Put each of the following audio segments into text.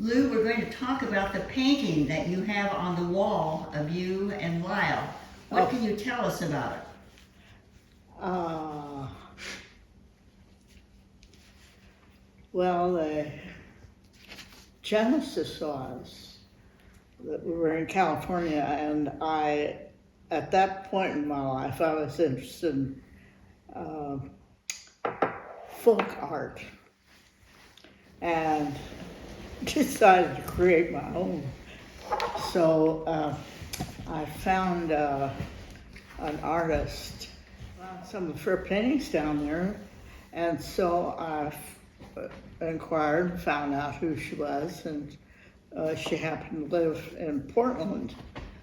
Lou, we're going to talk about the painting that you have on the wall of you and Lyle. What can you tell us about it? Well, the genesis was that we were in California, and at that point in my life, I was interested in folk art, and decided to create my own. So I found an artist, some of her paintings down there, and so I inquired, found out who she was, and she happened to live in Portland.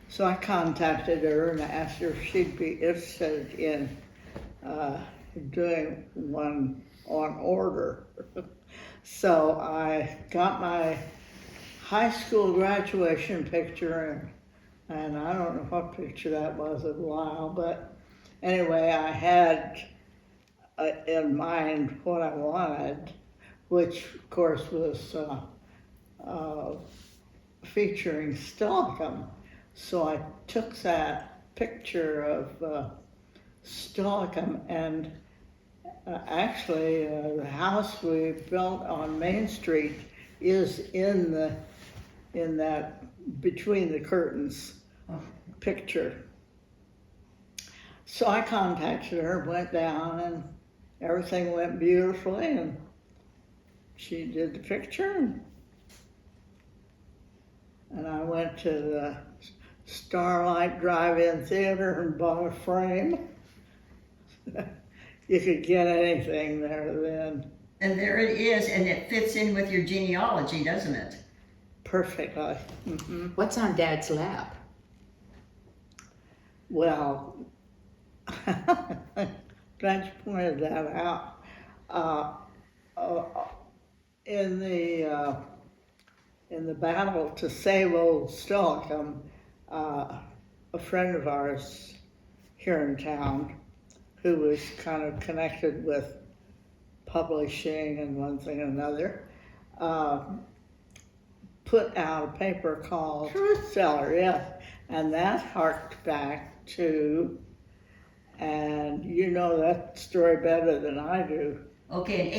So I contacted her and asked her if she'd be interested in doing one on order. So I got my high school graduation picture, and I don't know what picture that was of Lyle, but anyway, I had in mind what I wanted, which of course was featuring Stallicum. So I took that picture of Stallicum, and actually the house we built on Main Street is in that between the curtains picture. So I contacted her, went down, and everything went beautifully, and she did the picture, and I went to the Starlight Drive-In Theater and bought a frame. You could get anything there then. And there it is, and it fits in with your genealogy, doesn't it? Perfectly. Mm-hmm. What's on Dad's lap? Well, glad you pointed that out. In the battle to save old Stallicum, a friend of ours here in town, who was kind of connected with publishing and one thing and another, put out a paper called Truth Teller, yes, and that harked back to, and you know that story better than I do. Okay, in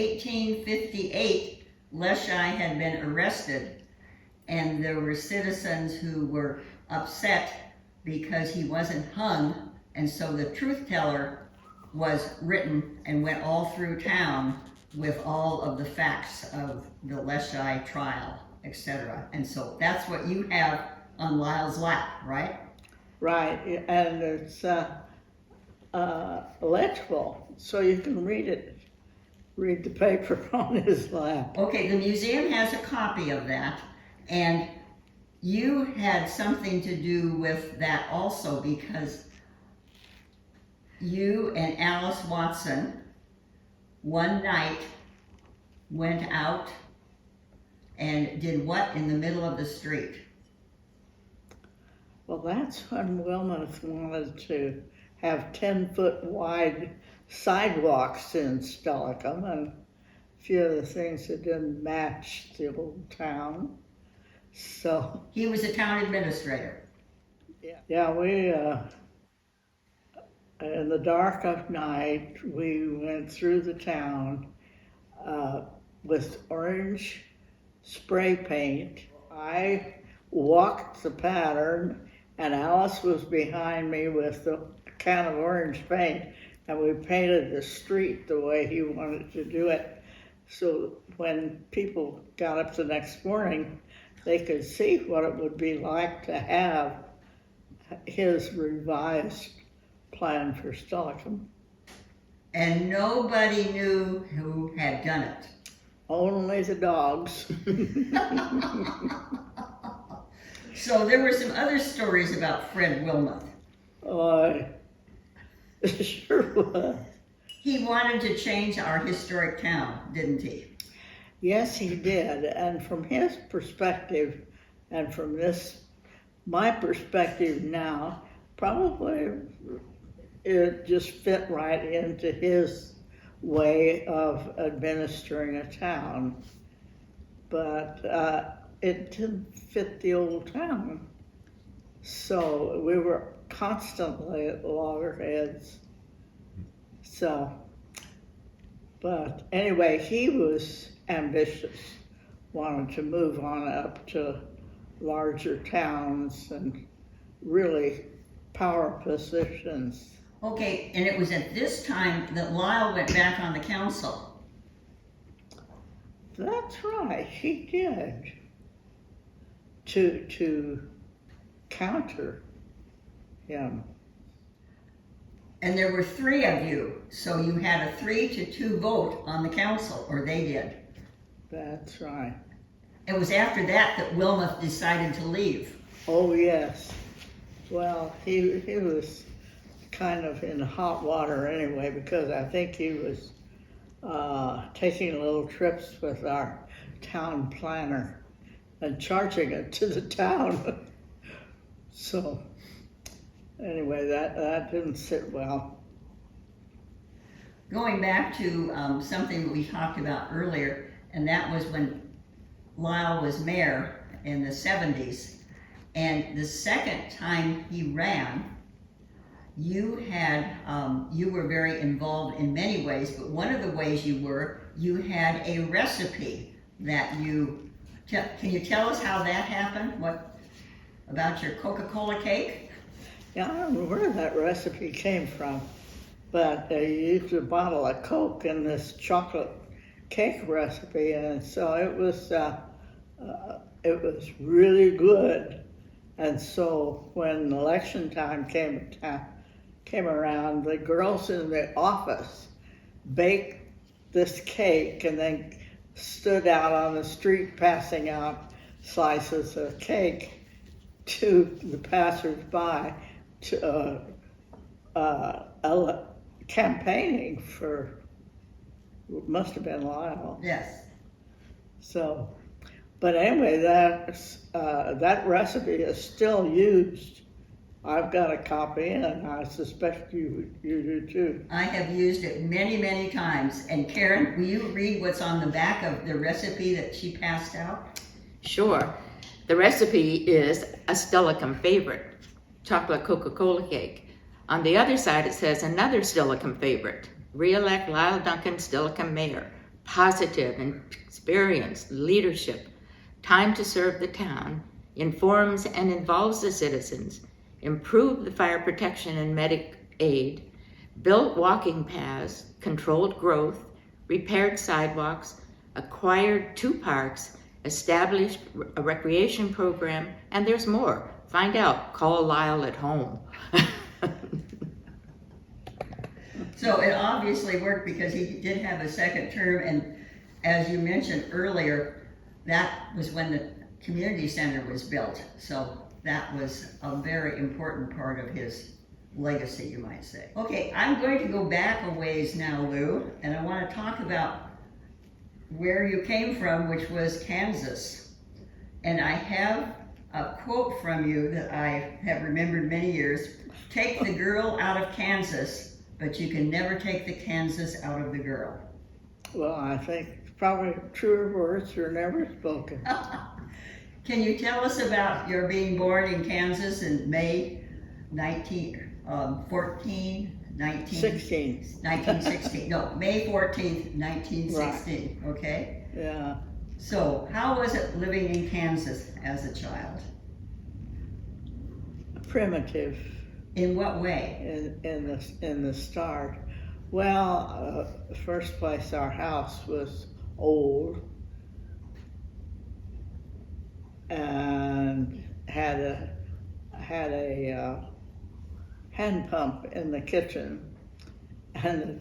1858, Leshai had been arrested, and there were citizens who were upset because he wasn't hung, and so the Truth Teller was written and went all through town with all of the facts of the Leshai trial, etc. And so that's what you have on Lyle's lap, right? Right, and it's legible, so you can read it. Read the paper on his lap. Okay, the museum has a copy of that, and you had something to do with that also, because you and Alice Watson one night went out and did what in the middle of the street? Well, that's when Wilmuth wanted to have 10-foot wide sidewalks in Stallicum, and a few of the things that didn't match the old town. So He was a town administrator. yeah, we in the dark of night we went through the town with orange spray paint. I walked the pattern, and Alice was behind me with the can of orange paint, and we painted the street the way he wanted to do it. So when people got up the next morning, they could see what it would be like to have his revised plan for Stallicum. And nobody knew who had done it. Only the dogs. So there were some other stories about Fred Wilmuth. Oh, it sure was. He wanted to change our historic town, didn't he? Yes, he did. And from his perspective, and from my perspective now, probably it just fit right into his way of administering a town. But it didn't fit the old town. So we were constantly at loggerheads. So, but anyway, he was ambitious, wanted to move on up to larger towns and really power positions. Okay, and it was at this time that Lyle went back on the council. That's right, he did. To counter him. And there were 3 of you, so you had a 3-2 vote on the council, or they did. That's right. It was after that that Wilmoth decided to leave. Oh, yes. Well, he was kind of in hot water anyway, because I think he was taking little trips with our town planner and charging it to the town. So anyway, that didn't sit well. Going back to something that we talked about earlier, and that was when Lyle was mayor in the 70s. And the second time he ran, you were very involved in many ways, but one of the ways you had a recipe that can you tell us how that happened? What about your Coca-Cola cake? Yeah, I don't know where that recipe came from, but they used a bottle of Coke in this chocolate cake recipe, and so it was really good. And so when election time came around, the girls in the office baked this cake and then stood out on the street passing out slices of cake to the passersby, to campaigning for, must have been Lyle. Yes. So, but anyway, that recipe is still used. I've got a copy, and I suspect you do too. I have used it many, many times. And Karen, will you read what's on the back of the recipe that she passed out? Sure. The recipe is a Stellicum favorite, chocolate Coca-Cola cake. On the other side, it says another Stellicum favorite, re-elect Lyle Dunkin Stellicum mayor, positive and experienced leadership, time to serve the town, informs and involves the citizens, improved the fire protection and medic aid, built walking paths, controlled growth, repaired sidewalks, acquired 2 parks, established a recreation program, and there's more. Find out. Call Lyle at home. So it obviously worked because he did have a second term, and as you mentioned earlier, that was when the community center was built. So that was a very important part of his legacy, you might say. Okay, I'm going to go back a ways now, Lou, and I want to talk about where you came from, which was Kansas. And I have a quote from you that I have remembered many years. Take the girl out of Kansas, but you can never take the Kansas out of the girl. Well, I think probably truer words are never spoken. Can you tell us about your being born in Kansas in May 1916? No, May 14th, 1916, right. Okay? Yeah. So, how was it living in Kansas as a child? Primitive. In what way? In the start. Well, first place, our house was old and had a hand pump in the kitchen, and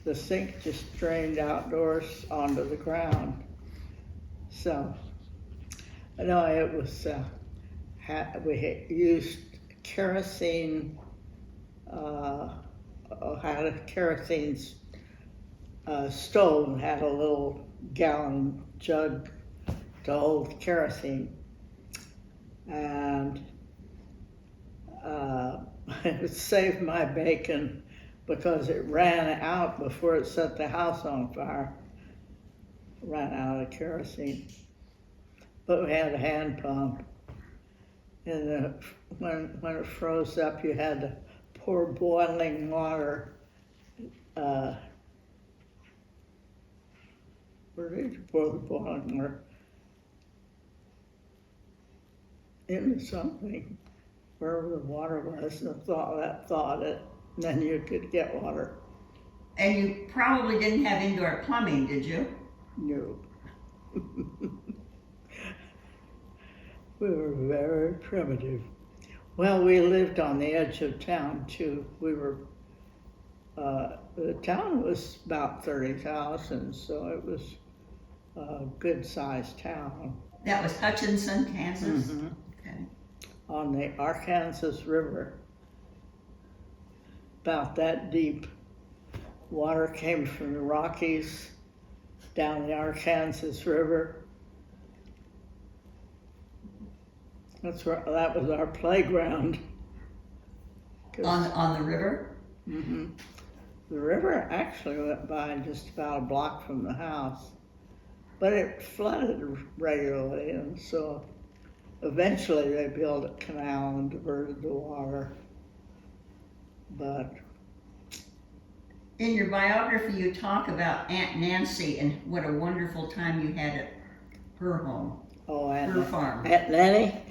the sink just drained outdoors onto the ground. So, no, it was, we used kerosene, had a kerosene stove, had a little gallon jug to hold kerosene, and it saved my bacon because it ran out before it set the house on fire. Ran out of kerosene. but we had a hand pump. And when it froze up, you had to pour boiling water. Where did you pour the boiling water? Into something, wherever the water was, and thawed it, and then you could get water. And you probably didn't have indoor plumbing, did you? No. We were very primitive. Well, we lived on the edge of town too. The town was about 30,000, so it was a good-sized town. That was Hutchinson, Kansas? Mm-hmm. Okay. On the Arkansas River, about that deep. Water came from the Rockies down the Arkansas River. That was our playground. On the river? Mm-hmm. The river actually went by just about a block from the house, but it flooded regularly, and so eventually they built a canal and diverted the water. But in your biography, you talk about Aunt Nancy and what a wonderful time you had at her home, her farm. Aunt Nanny?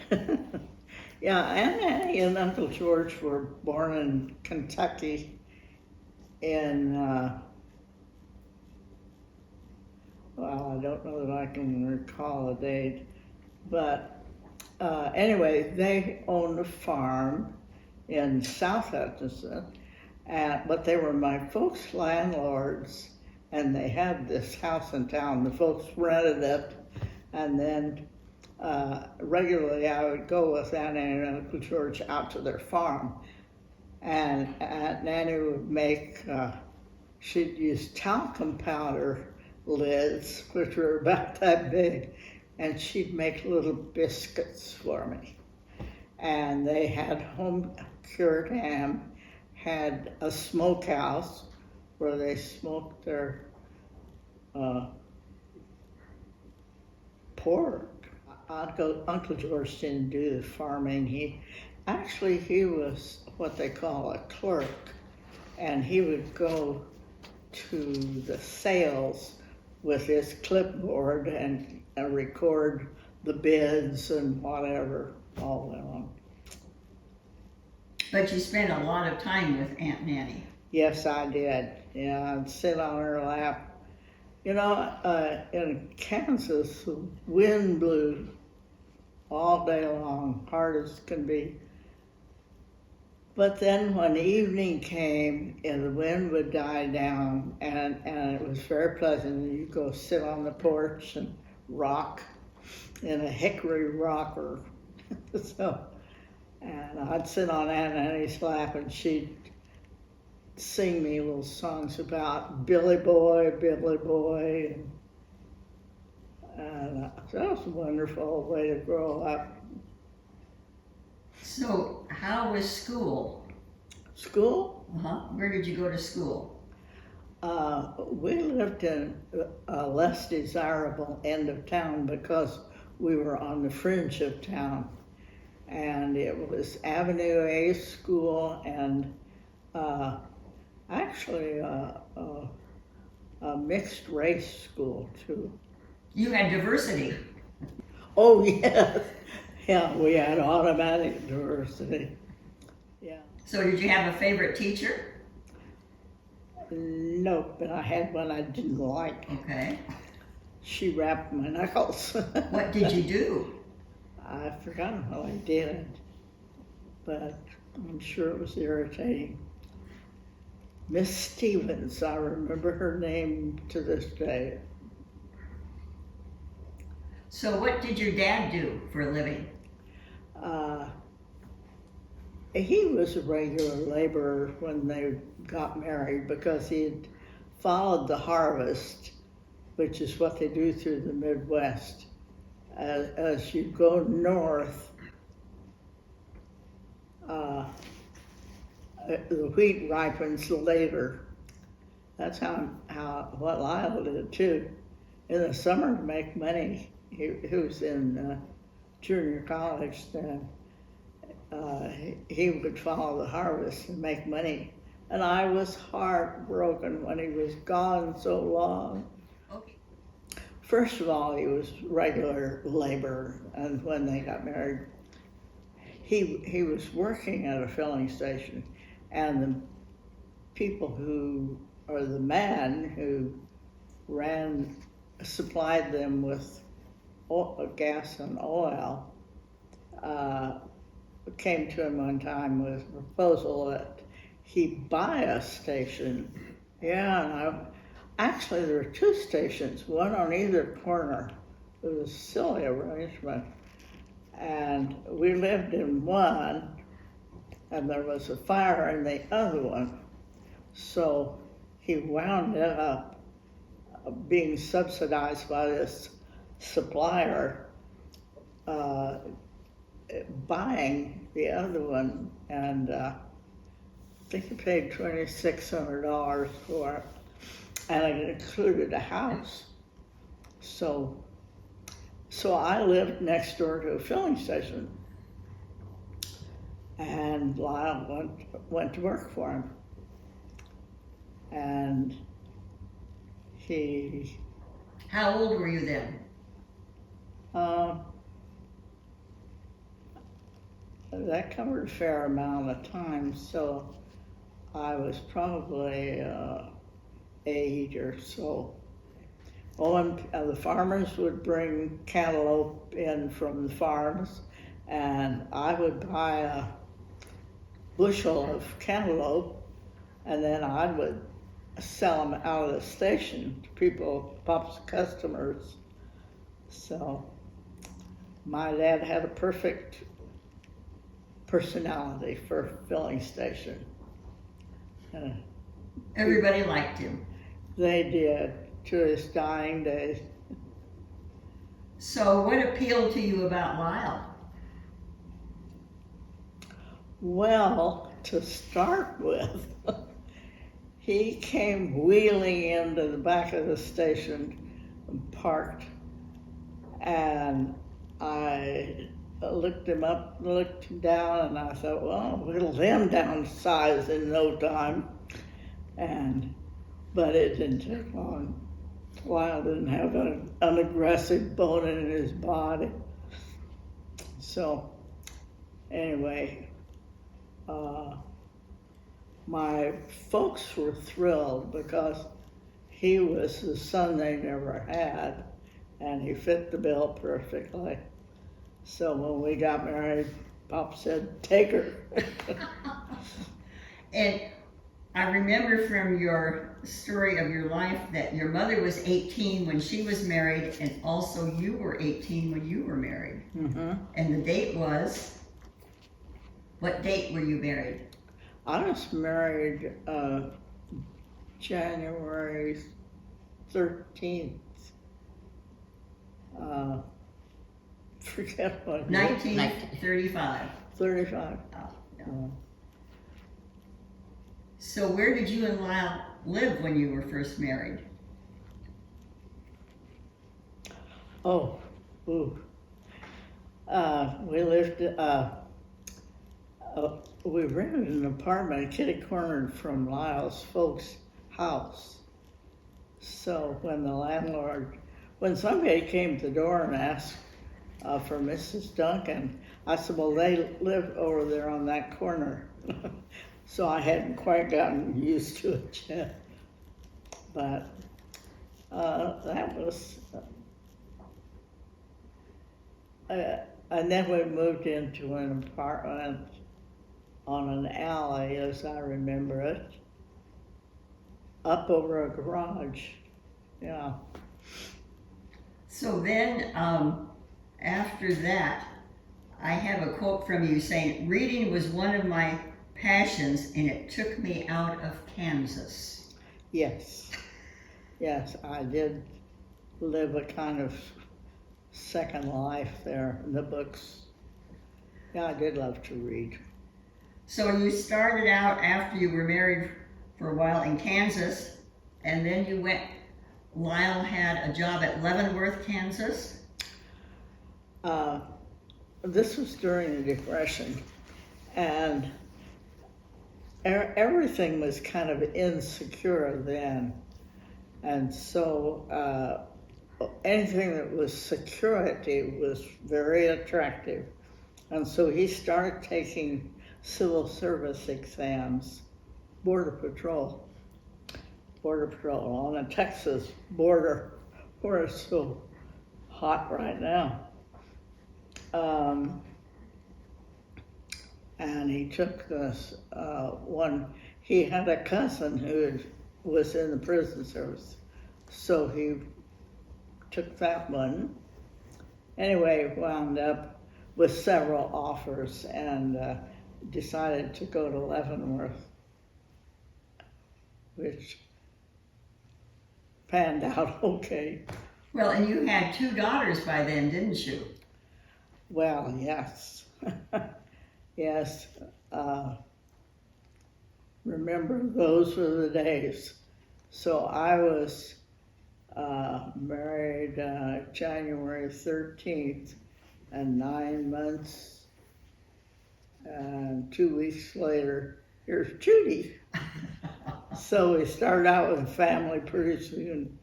Yeah, Aunt Nanny and Uncle George were born in Kentucky in, well, I don't know that I can recall the date, but anyway, they owned a farm in South Hutchinson, but they were my folks' landlords, and they had this house in town. The folks rented it, and then regularly I would go with Aunt Nanny and Uncle George out to their farm, and Aunt Nanny would make, she'd use talcum powder lids, which were about that big, and she'd make little biscuits for me. And they had home cured ham, had a smokehouse where they smoked their pork. Uncle George didn't do the farming. He was what they call a clerk, and he would go to the sales with his clipboard and record the bids and whatever all went on. But you spent a lot of time with Aunt Nanny. Yes, I did. Yeah, I'd sit on her lap. You know, in Kansas, the wind blew all day long, hard as can be. But then when evening came and the wind would die down, and it was very pleasant, you'd go sit on the porch and rock in a hickory rocker. And I'd sit on Aunt Nanny's lap, and she'd sing me little songs about Billy Boy, Billy Boy. And that was a wonderful way to grow up. So, how was school? School? Where did you go to school? We lived in a less desirable end of town because we were on the fringe of town. And it was Avenue A school, and actually a mixed race school too. You had diversity. Oh yes, yeah, we had automatic diversity. Yeah. So did you have a favorite teacher? No, but I had one I didn't like. Okay. She rapped my knuckles. What did you do? I've forgotten what I did, but I'm sure it was irritating. Miss Stevens, I remember her name to this day. So what did your dad do for a living? He was a regular laborer when they got married because he had followed the harvest, which is what they do through the Midwest. As you go north, the wheat ripens later. That's what Lyle did too. In the summer to make money, he was in junior college then. He would follow the harvest and make money. And I was heartbroken when he was gone so long. Okay. First of all, he was regular labor, and when they got married, he was working at a filling station, and the people who, or the man who supplied them with gas and oil, came to him one time with a proposal that he buy a station. Yeah, and actually there were two stations, one on either corner. It was a silly arrangement. And we lived in one, and there was a fire in the other one. So he wound up being subsidized by this supplier, buying the other one, and I think he paid $2,600 for it, and it included a house. So I lived next door to a filling station, and Lyle went to work for him, and he. How old were you then? That covered a fair amount of time, so I was probably 8 or so. Well, and the farmers would bring cantaloupe in from the farms, and I would buy a bushel of cantaloupe, and then I would sell them out of the station to people, Pop's customers. So my dad had a perfect personality for a filling station. Everybody liked him. They did, to his dying days. So what appealed to you about Lyle? Well, to start with, he came wheeling into the back of the station and parked, and I looked him up, looked him down, and I thought, well, whittle them downsize in no time. But it didn't take long. Lyle didn't have an aggressive bone in his body. So anyway, my folks were thrilled because he was the son they never had, and he fit the bill perfectly. So when we got married, Pop said, take her. And I remember from your story of your life that your mother was 18 when she was married, and also you were 18 when you were married. Mm-hmm. And the date was, what date were you married? I was married January 13th. Forget what. 1935. 35. Oh, no. So where did you and Lyle live when you were first married? We lived, we rented an apartment kitty cornered from Lyle's folks' house. So when somebody came to the door and asked for Mrs. Dunkin, I said, well, they live over there on that corner. So I hadn't quite gotten used to it yet. But that was, and then we moved into an apartment on an alley, as I remember it, up over a garage. Yeah. So then, after that, I have a quote from you saying, reading was one of my passions and it took me out of Kansas. Yes. Yes, I did live a kind of second life there in the books. Yeah, I did love to read. So you started out after you were married for a while in Kansas, and then you went, Lyle had a job at Leavenworth, Kansas? Uh, this was during the Depression, and everything was kind of insecure then. And so anything that was security was very attractive. And so he started taking civil service exams, border patrol on the Texas border, where it's so hot right now. And he took this one. He had a cousin who was in the prison service, so he took that one. Anyway, wound up with several offers and decided to go to Leavenworth, which panned out okay. Well, and you had 2 daughters by then, didn't you? Well, yes. Yes. Remember, those were the days. So I was married January 13th, and 9 months and 2 weeks later, here's Judy. So we started out with a family pretty soon.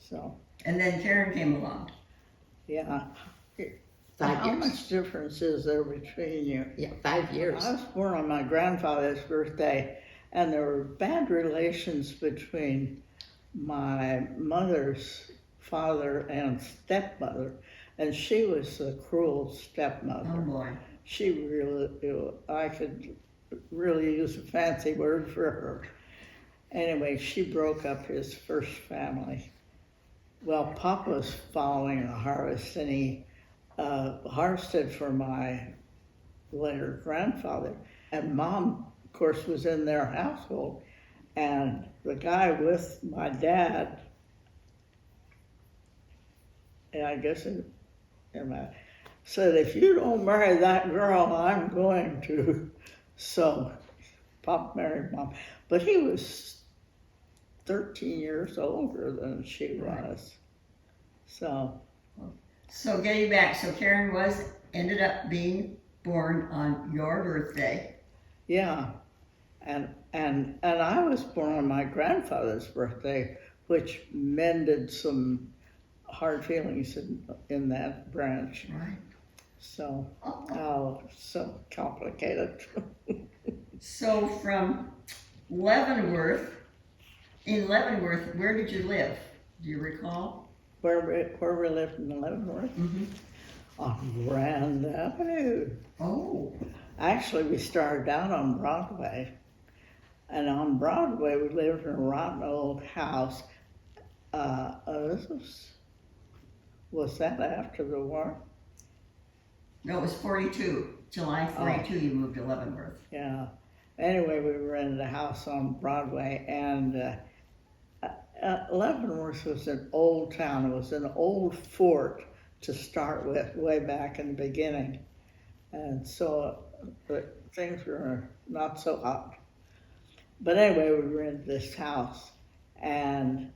So, And then Karen came along. yeah. 5 How years. much difference is there between you? Yeah, 5 years. I was born on my grandfather's birthday, and there were bad relations between my mother's father and stepmother, and she was a cruel stepmother. Oh boy. She really, I could really use a fancy word for her. Anyway, she broke up his first family. Well, Pop was following the harvest, and he harvested for my later grandfather. And Mom, of course, was in their household. And the guy with my dad, and I guess said, if you don't marry that girl, I'm going to. So Pop married Mom. But he was 13 years older than she was. So getting back, so Karen ended up being born on your birthday. Yeah, and I was born on my grandfather's birthday, which mended some hard feelings in that branch. Right. So, so complicated. So from Leavenworth, in Leavenworth, where did you live? Do you recall? Where we lived in Leavenworth? Mm-hmm. On Grand Avenue. Oh. Actually, we started out on Broadway. And on Broadway, we lived in a rotten old house. Was that after the war? No, it was 42. July 42, you moved to Leavenworth. Yeah. Anyway, we rented a house on Broadway, and Leavenworth was an old town. It was an old fort to start with, way back in the beginning. And so things were not so hot. But anyway, we rented this house, and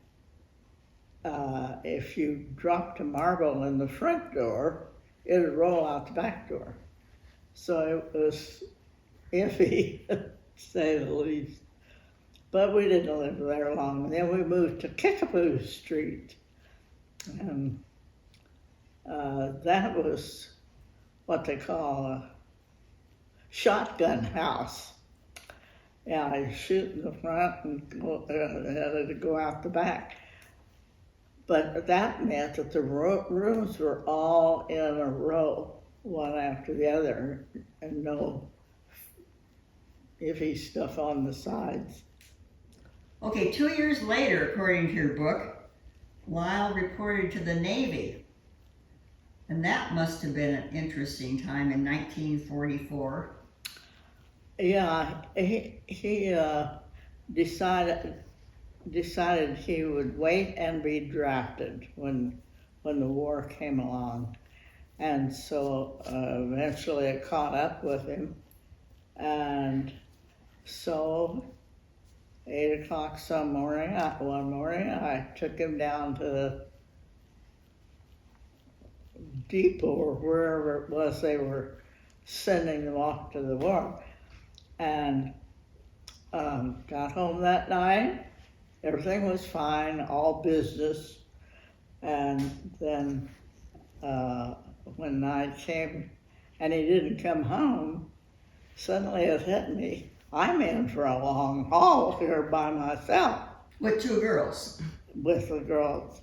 if you dropped a marble in the front door, it would roll out the back door. So it was iffy, to say the least. But we didn't live there long. And then we moved to Kickapoo Street. And that was what they call a shotgun house. Yeah, you shoot in the front and go out the back. But that meant that the rooms were all in a row, one after the other, and no iffy stuff on the sides. Okay, 2 years later, according to your book, Lyle reported to the Navy. And that must have been an interesting time in 1944. Yeah, he decided he would wait and be drafted when the war came along. And so eventually it caught up with him. And so 8 o'clock one morning, I took him down to depot or wherever it was they were sending them off to the war. And got home that night. Everything was fine, all business. And then when night came and he didn't come home, suddenly it hit me. I'm in for a long haul here by myself With two girls. with the girls.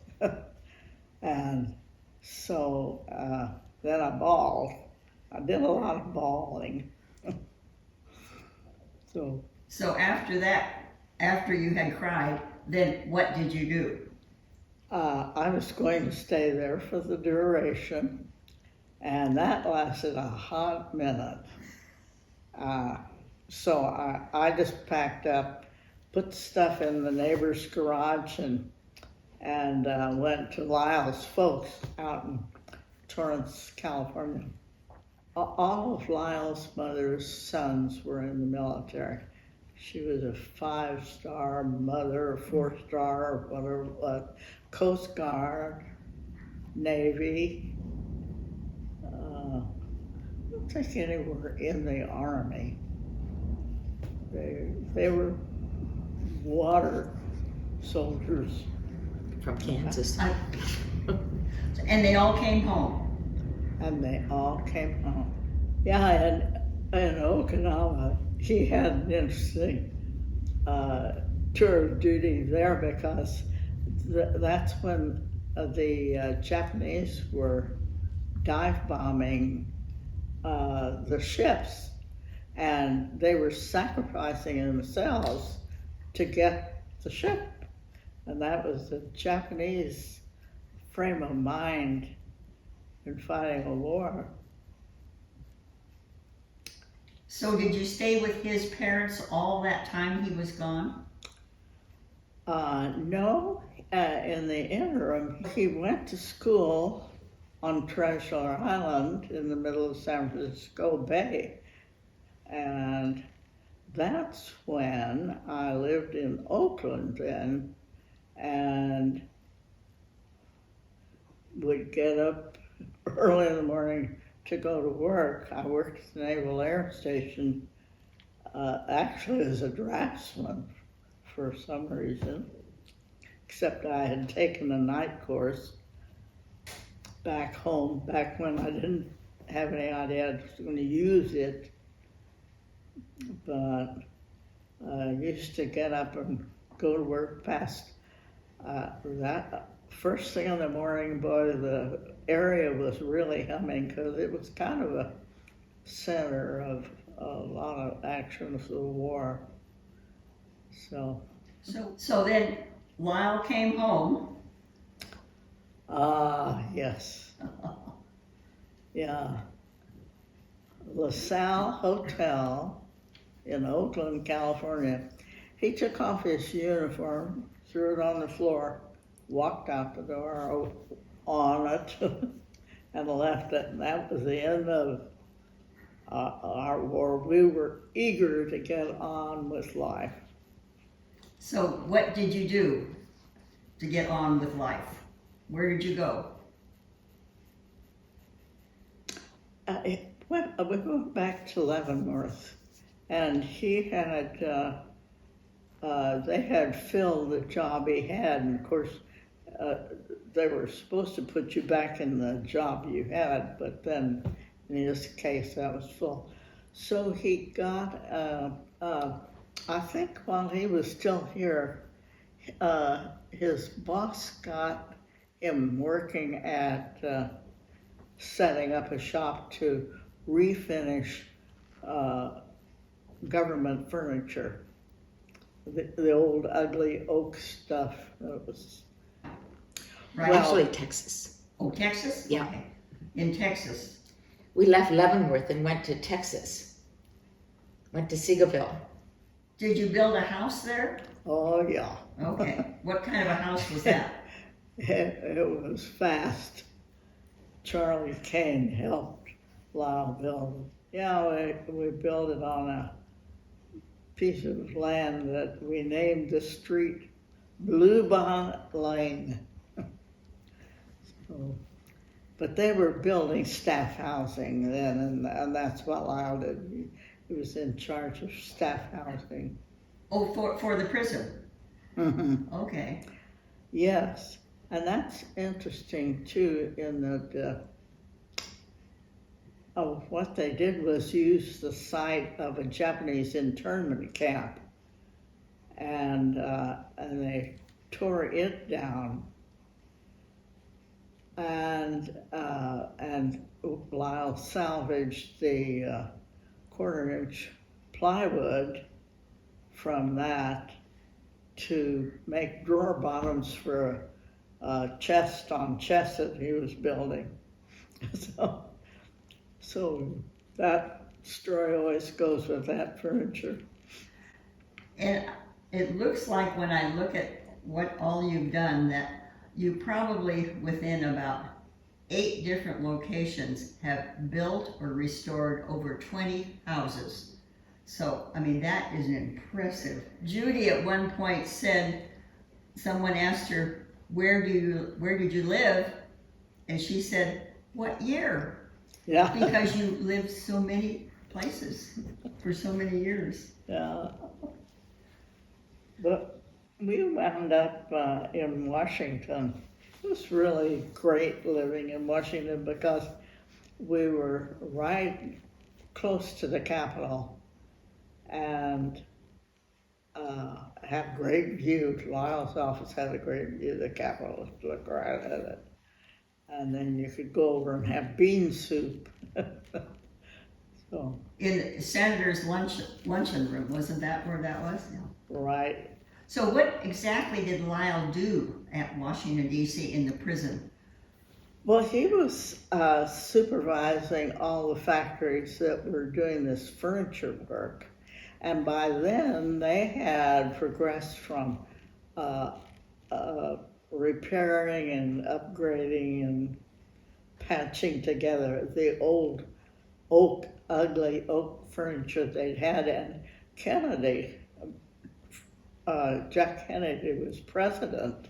And so then I bawled. I did a lot of bawling. So after that, after you had cried, then what did you do? I was going to stay there for the duration, and that lasted a hot minute. So I just packed up, put stuff in the neighbor's garage, and went to Lyle's folks out in Torrance, California. All of Lyle's mother's sons were in the military. She was a 5-star mother, 4-star, whatever it was, Coast Guard, Navy. I don't think any were in the Army. They were water soldiers. From Kansas. And they all came home. And they all came home. Yeah, and in Okinawa, he had an interesting tour of duty there because that's when the Japanese were dive bombing the ships, and they were sacrificing themselves to get the ship. And that was the Japanese frame of mind in fighting a war. So did you stay with his parents all that time he was gone? No, in the interim, he went to school on Treasure Island in the middle of San Francisco Bay. And that's when I lived in Oakland then, and would get up early in the morning to go to work. I worked at the Naval Air Station, actually as a draftsman for some reason, except I had taken a night course back home, back when I didn't have any idea I was going to use it. But I used to get up and go to work past that. First thing in the morning, boy, the area was really humming because it was kind of a center of a lot of action of the war. So then Lyle came home. Yes. Yeah. LaSalle Hotel in Oakland, California. He took off his uniform, threw it on the floor, walked out the door on it, and left it. And that was the end of our war. We were eager to get on with life. So what did you do to get on with life? Where did you go? We went back to Leavenworth, and he had, they had filled the job he had, and of course, they were supposed to put you back in the job you had, but then in his case that was full. So he got, I think while he was still here, his boss got him working at setting up a shop to refinish government furniture. The old ugly oak stuff that was. Right. Actually, Texas. Oh, Texas? Yeah. Okay. In Texas. We left Leavenworth and went to Texas. Went to Seagoville. Did you build a house there? Oh yeah. Okay. What kind of a house was that? It was fast. Charlie Kane helped Lyle build it. Yeah, we built it on a piece of land that we named the street Blue Bonnet Lane. So, But they were building staff housing then, and that's what Lyle did. He was in charge of staff housing. Oh, for the prison. Mm-hmm. Okay. Yes, and that's interesting too, in that what they did was use the site of a Japanese internment camp, and they tore it down, and Lyle salvaged the quarter-inch plywood from that to make drawer bottoms for a chest on chest that he was building. So that story always goes with that furniture. And it looks like when I look at what all you've done, that you probably within about 8 different locations have built or restored over 20 houses. So, I mean, that is impressive. Judy at one point said, someone asked her, where did you live? And she said, what year? Yeah. Because you lived so many places for so many years. Yeah. But we wound up in Washington. It was really great living in Washington because we were right close to the Capitol and had great view. Lyle's office had a great view of the Capitol. Look right at it. And then you could go over and have bean soup. So, In the Senator's luncheon room, wasn't that where that was? Yeah. right. So what exactly did Lyle do at Washington, D.C. in the prison? Well, he was supervising all the factories that were doing this furniture work. And by then, they had progressed from repairing and upgrading and patching together the old ugly oak furniture they'd had. And Kennedy, Jack Kennedy was president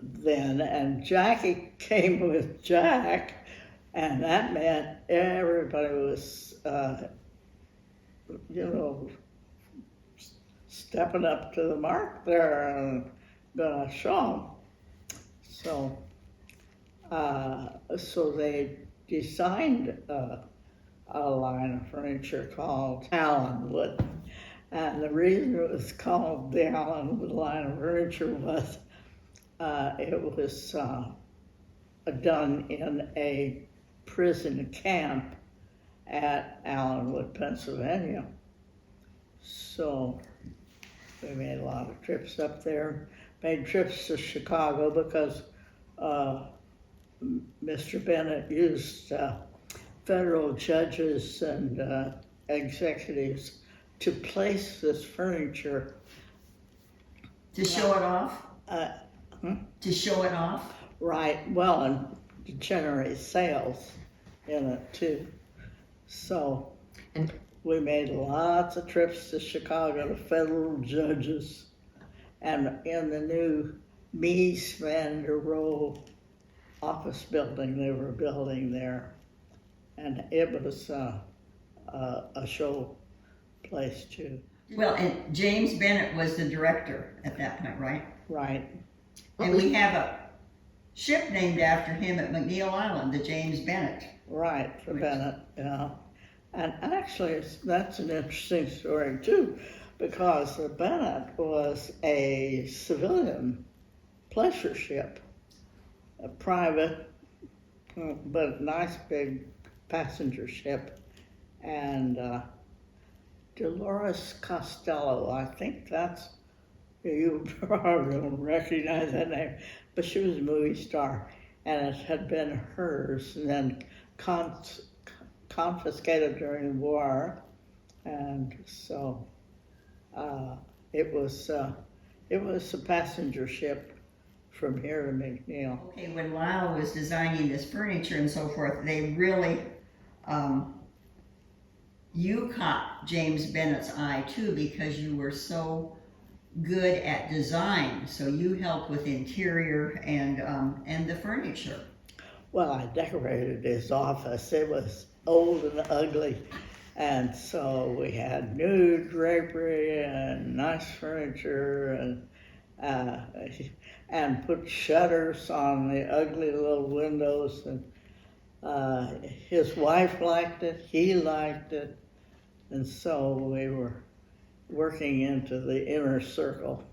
then, and Jackie came with Jack, and that meant everybody was, stepping up to the mark there and gonna show them. So they designed a line of furniture called Allenwood. And the reason it was called the Allenwood line of furniture was it was done in a prison camp at Allenwood, Pennsylvania. So we made a lot of trips up there, made trips to Chicago because Mr. Bennett used federal judges and executives to place this furniture. To show it off? To show it off? Right, well, and to generate sales in it too. So And we made lots of trips to Chicago to federal judges, and in the new Mies van der Rohe office building they were building there, and it was a show place too. Well, and James Bennett was the director at that point, right? Right, And we have a ship named after him at McNeil Island, the James Bennett. right, for Bennett, yeah. And actually, that's an interesting story too, because the Bennett was a civilian pleasure ship, a private, but nice big passenger ship. And Dolores Costello, I think you probably don't recognize that name, but she was a movie star, and it had been hers, and then confiscated during the war, and so it was a passenger ship from here to McNeil. Okay, when Lyle was designing this furniture and so forth, they really, you caught James Bennett's eye too, because you were so good at design. So you helped with interior and the furniture. Well, I decorated his office. It was old and ugly. And so we had new drapery and nice furniture and put shutters on the ugly little windows. And his wife liked it, he liked it. And so we were working into the inner circle.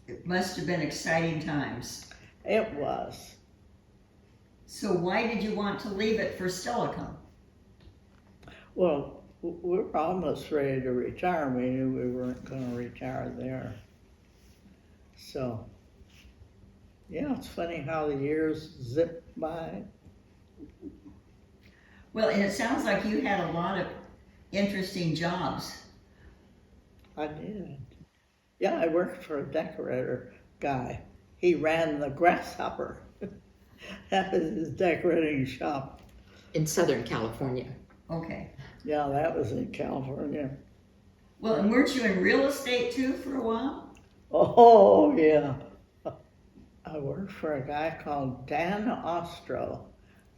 It must have been exciting times. It was. So why did you want to leave it for Stillicum? Well, we were almost ready to retire. We knew we weren't going to retire there. So, yeah, it's funny how the years zip by. Well, and it sounds like you had a lot of interesting jobs. I did. Yeah, I worked for a decorator guy. He ran the Grasshopper. That was his decorating shop. In Southern California. Okay. Yeah, that was in California. Well, and weren't you in real estate too for a while? Oh, yeah. I worked for a guy called Dan Ostro,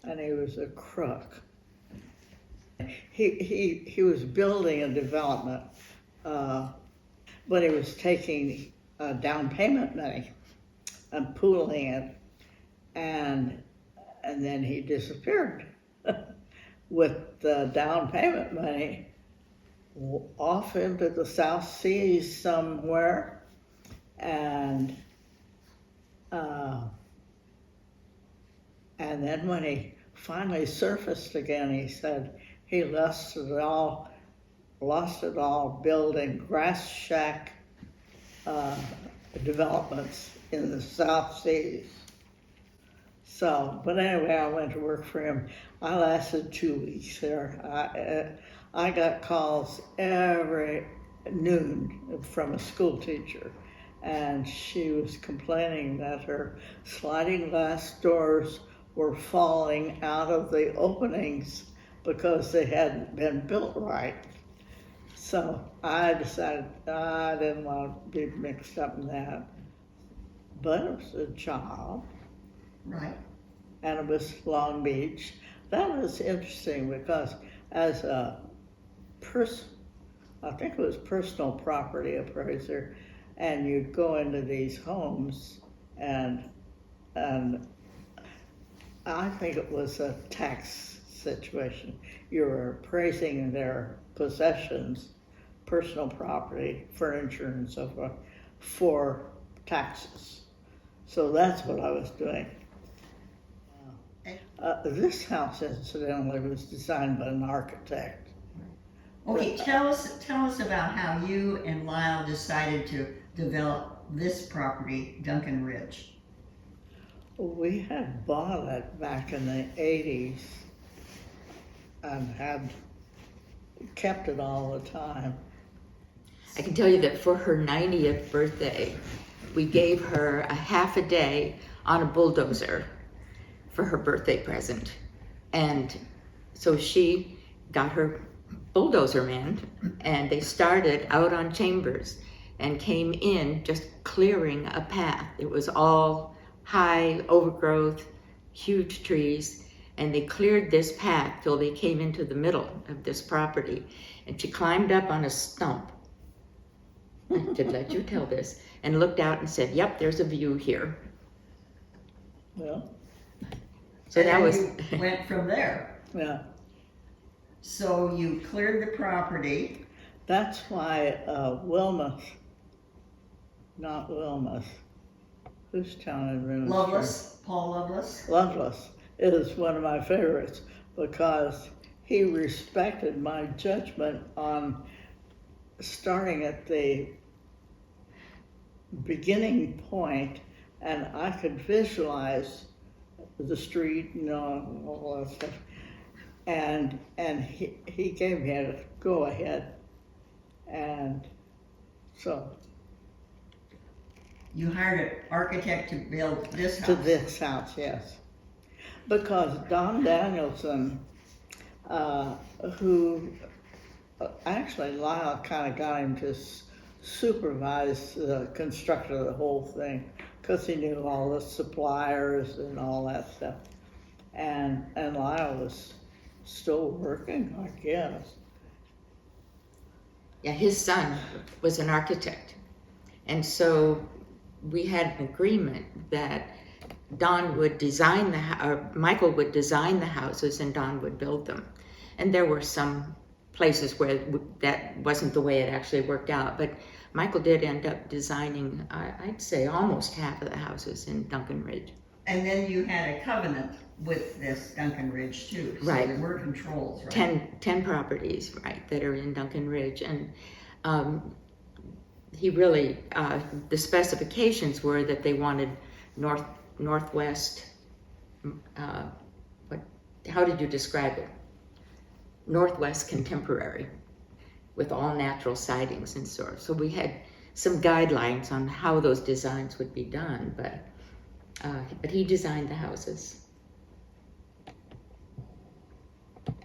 and he was a crook. He was building a development, but he was taking down payment money and pooling it, and then he disappeared with the down payment money off into the South Seas somewhere, and then when he finally surfaced again, he said he lost it all building grass shack developments in the South Seas. So, but anyway, I went to work for him. I lasted 2 weeks there. I got calls every noon from a school teacher, and she was complaining that her sliding glass doors were falling out of the openings because they hadn't been built right. So I decided I didn't want to be mixed up in that. But it was a job. Right. And it was Long Beach. That was interesting because as a I think it was personal property appraiser, and you'd go into these homes and I think it was a tax situation. You were appraising their possessions, personal property, furniture and so forth, for taxes. So that's what I was doing. This house, incidentally, was designed by an architect. Okay, tell us about how you and Lyle decided to develop this property, Dunkin Ridge. We had bought it back in the 80s and had kept it all the time. I can tell you that for her 90th birthday, we gave her a half a day on a bulldozer for her birthday present. And so she got her bulldozer man, and they started out on Chambers and came in just clearing a path. It was all high overgrowth, huge trees, and they cleared this path till they came into the middle of this property. And she climbed up on a stump, to let you tell this, and looked out and said, "Yep, there's a view here." Well, So And that then was, you went from there. yeah. So you cleared the property. That's why not Wilmuth, whose town administrator? Lovelace, Paul Lovelace. Loveless is one of my favorites because he respected my judgment on starting at the beginning point, and I could visualize the street and all that stuff. And he gave me a go ahead, and so You hired an architect to build this house. to this house, yes, because Don Danielson, who actually Lyle kind of got him to supervise the construction of the whole thing, because he knew all the suppliers and all that stuff. And Lyle was still working, I guess. Yeah, his son was an architect. And so we had an agreement that Don would design or Michael would design the houses and Don would build them. And there were some places where that wasn't the way it actually worked out, but Michael did end up designing, I'd say, almost half of the houses in Dunkin Ridge. And then you had a covenant with this Dunkin Ridge too. So Right. there were controls, right? 10 properties, right, that are in Dunkin Ridge. And he really, the specifications were that they wanted northwest, how did you describe it? Northwest contemporary with all natural sidings and so forth. So we had some guidelines on how those designs would be done, but he designed the houses.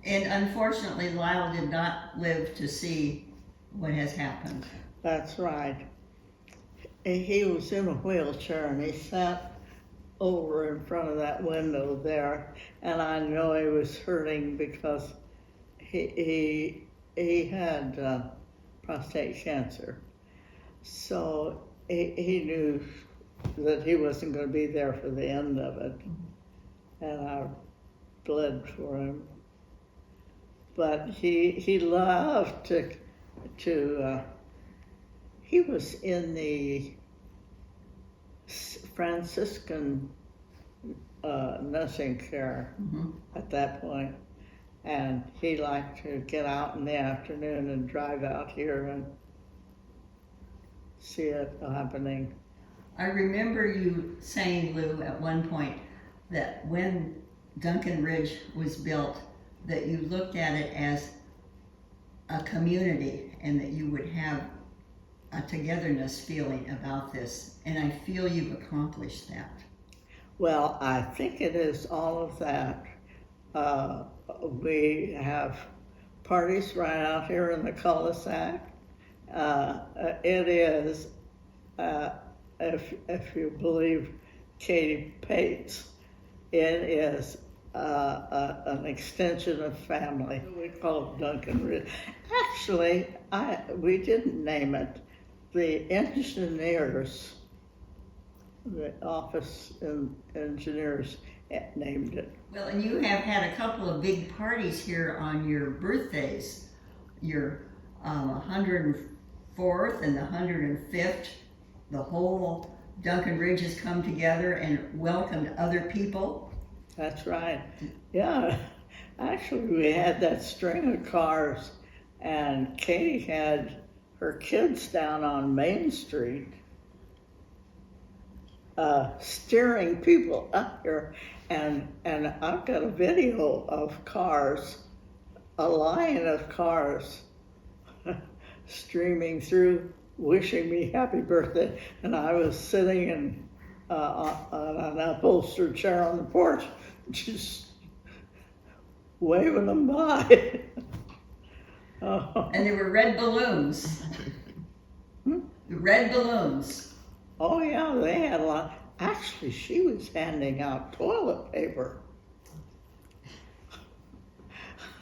And unfortunately, Lyle did not live to see what has happened. That's right. He was in a wheelchair and he sat over in front of that window there, and I know he was hurting because he had prostate cancer. So he knew that he wasn't going to be there for the end of it, and I bled for him. But he loved to he was in the Franciscan nursing care at that point, and he liked to get out in the afternoon and drive out here and see it happening. I remember you saying, Lou, at one point that when Dunkin Ridge was built, that you looked at it as a community and that you would have a togetherness feeling about this. And I feel you've accomplished that. Well, I think it is all of that. We have parties right out here in the cul-de-sac. It is, if you believe Katie Pates, it is an extension of family. We call it Dunkin Ridge. Actually, we didn't name it. The engineers, the office engineers named it. Well, and you have had a couple of big parties here on your birthdays. Your 104th and the 105th. The whole Dunkin Ridge has come together and welcomed other people. That's right. Yeah. Actually, we had that string of cars, and Katie had her kids down on Main Street steering people up here. And I've got a video of cars, a line of cars streaming through, wishing me happy birthday. And I was sitting in on an upholstered chair on the porch, just waving them by. Oh. And there were red balloons. The red balloons. Oh yeah, they had a lot. Actually, she was handing out toilet paper.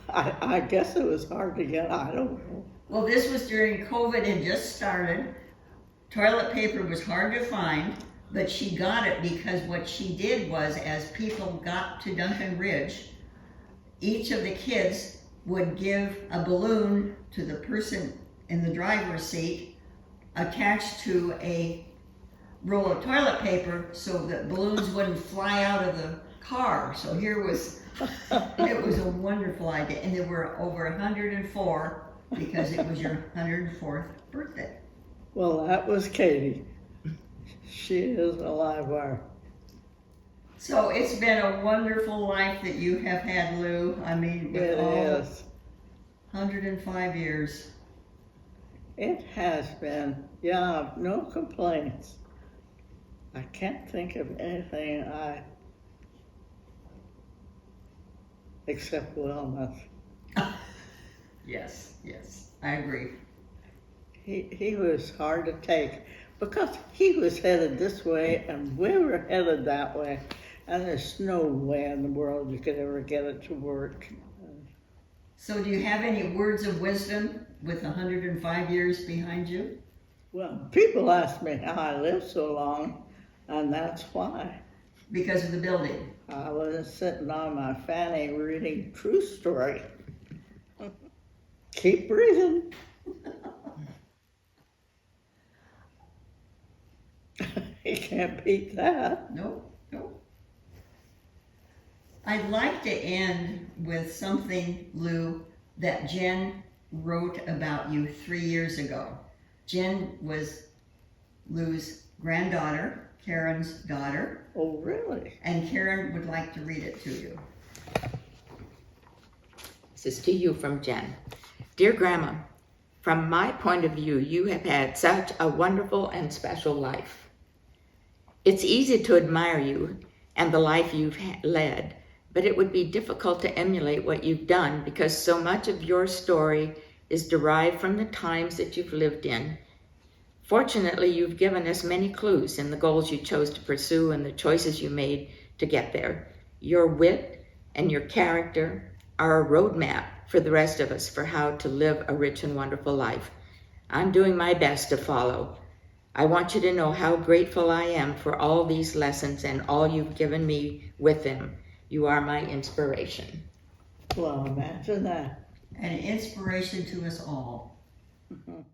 I guess it was hard to get, I don't know. Well, this was during COVID had just started. Toilet paper was hard to find, but she got it because what she did was, as people got to Dunkin Ridge, each of the kids would give a balloon to the person in the driver's seat attached to a roll of toilet paper so that balloons wouldn't fly out of the car. So here was, it was a wonderful idea. And there were over 104 because it was your 104th birthday. Well, that was Katie. She is a live wire. So it's been a wonderful life that you have had, Lou. I mean, with It all is. 105 years. It has been. Yeah, no complaints. I can't think of anything except wellness. Yes, yes, I agree. He was hard to take, Because he was headed this way and we were headed that way. And there's no way in the world you could ever get it to work. So do you have any words of wisdom with 105 years behind you? Well, people ask me how I lived so long, and that's why. Because of the building. I was sitting on my fanny reading True Story. Keep breathing. You can't beat that. Nope, nope. I'd like to end with something, Lou, that Jen wrote about you 3 years ago. Jen was Lou's granddaughter, Karen's daughter, Oh, really? and Karen would like to read it to you. This is to you from Jen. Dear Grandma, from my point of view, you have had such a wonderful and special life. It's easy to admire you and the life you've led, but it would be difficult to emulate what you've done because so much of your story is derived from the times that you've lived in. Fortunately, you've given us many clues in the goals you chose to pursue and the choices you made to get there. Your wit and your character are a roadmap for the rest of us for how to live a rich and wonderful life. I'm doing my best to follow. I want you to know how grateful I am for all these lessons and all you've given me with them. You are my inspiration. Well, imagine that. An inspiration to us all. Mhm.